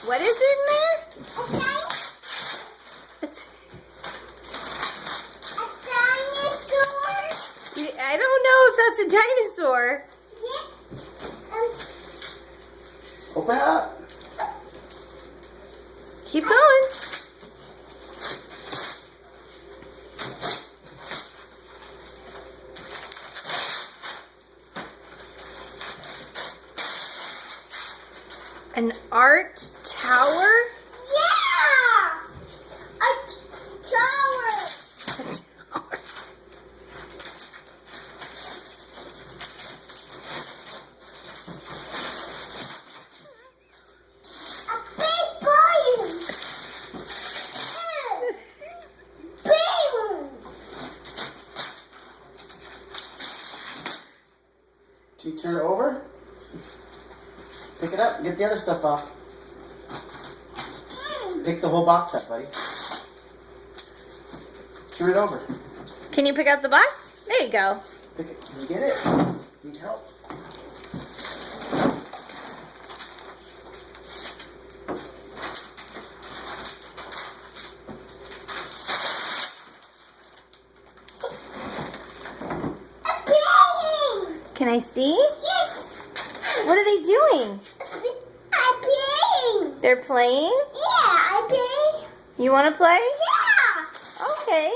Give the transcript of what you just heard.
What is in there? A dinosaur? I don't know if that's a dinosaur. Yeah. Open it up. Keep going. An art tower? Yeah! A tower. A big balloon. Big one. Do you turn it over? Pick it up. Get the other stuff off. Pick the whole box up, buddy. Turn it over. Can you pick out the box? There you go. Pick it. Can you get it? Need help? A plane. Can I see? Yes. What are they doing? A plane. They're playing? Yeah, a plane. You want to play? Yeah. Okay.